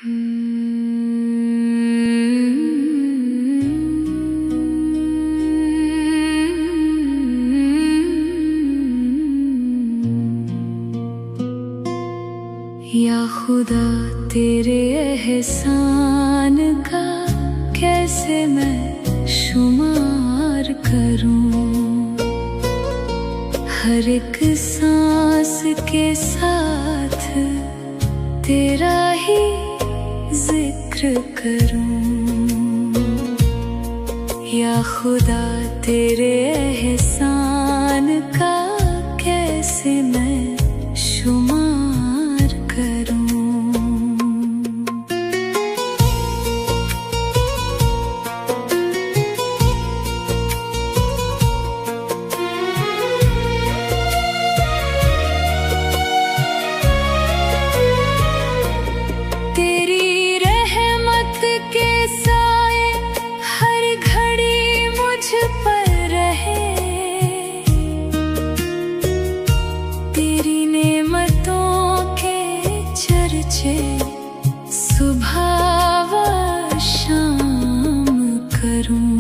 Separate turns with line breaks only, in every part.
या खुदा तेरे एहसान का कैसे मैं शुमार करूं। हर एक सांस के साथ तेरा ही जिक्र करूं। या खुदा तेरे एहसान का कैसे मैं शुमार करूं। तेरी रहमत के साए हर घड़ी मुझ पर रहे। तेरी नेमतों के चर्चे सुबह व शाम करूं।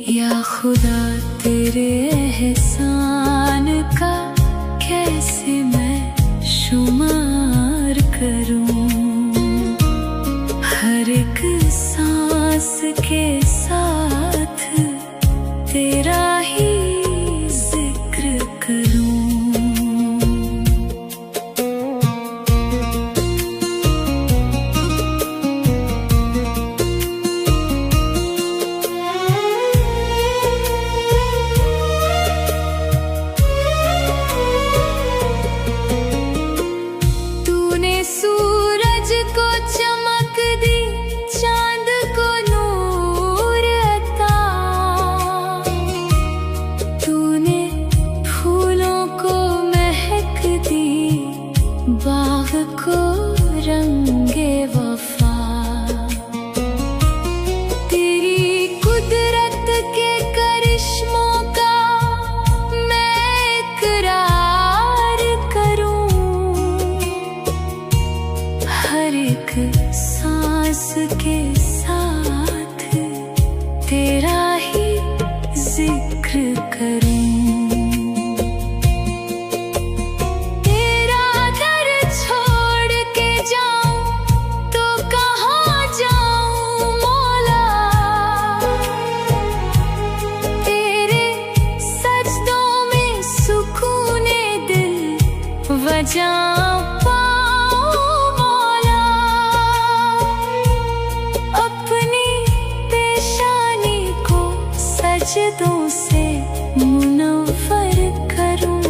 या खुदा तेरे एहसान का कैसे मैं शुमार करूं। हर एक सांस के साथ तेरा ही जिक्र करूं। सूरज को चमक दी, चांद को नूर अता। तूने फूलों को महक दी, बाग को रंगे वफा। तेरी कुदरत के करिश्मों का मैं इकरार करूं। हर एक सांस के साथ तेरा ही जिक्र करूं। तेरा दर छोड़ के जाऊं तो कहाँ जाऊं मौला। तेरे सजदों में सुकूने दिल वजा सजदों से मुनव्वर करूं।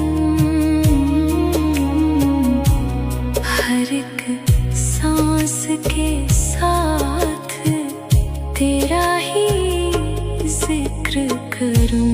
हर एक सांस के साथ तेरा ही जिक्र करूं।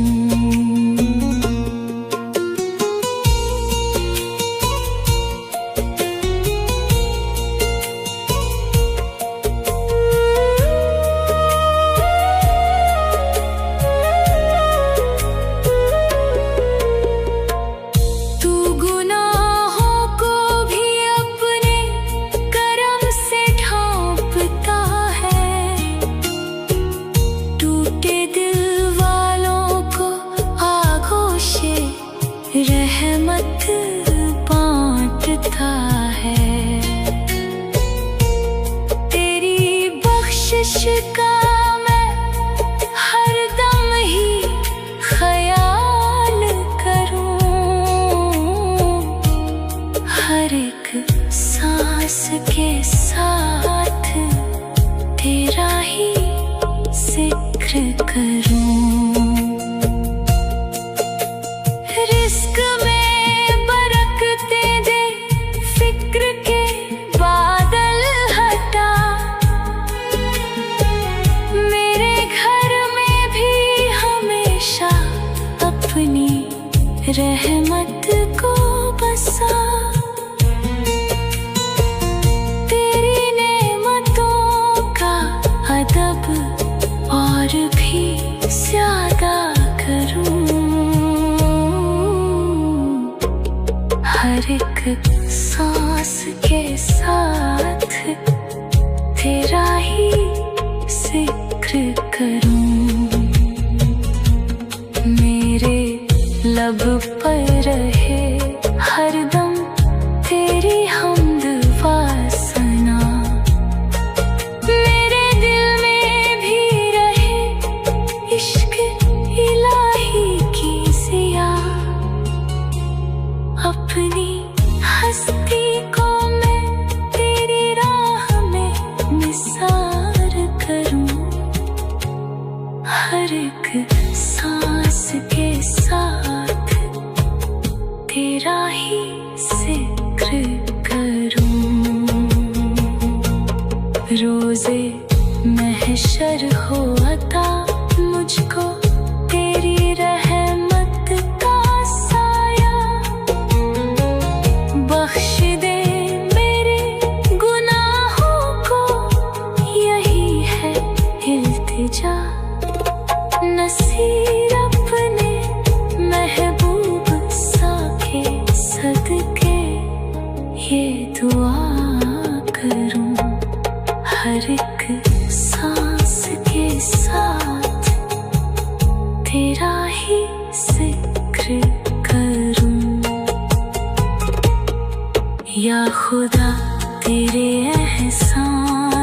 रहमत बांटता है। तेरी बख्शिश का मैं हर दम ही ख्याल करूं। हर एक सांस के साथ तेरा ही जिक्र करूं। रिस्क में बरकतें दे, फिक्र के बादल हटा। मेरे घर में भी हमेशा अपनी रहमत को बसा। तेरी नेमतों का अदब और भी ज्यादा करूं। हर एक सांस के साथ लब पर रहे हरदम तेरी हमद वासना, मेरे दिल में भी रहे इश्क इलाही की ज़िया। अपनी हस्ती को मैं तेरी राह में निसार करूं, हर एक सांस के साथ तेरा ही जिक्र करूं। रोज़े महशर हो अता मुझको तेरी रहमत का साया, बख्श दे मेरे गुनाहों को यही है इल्तिजा। नसीर अपने महबूब सा के सदके ये दुआ करूं, हर एक सांस के साथ तेरा ही जिक्र करूं। या खुदा तेरे एहसान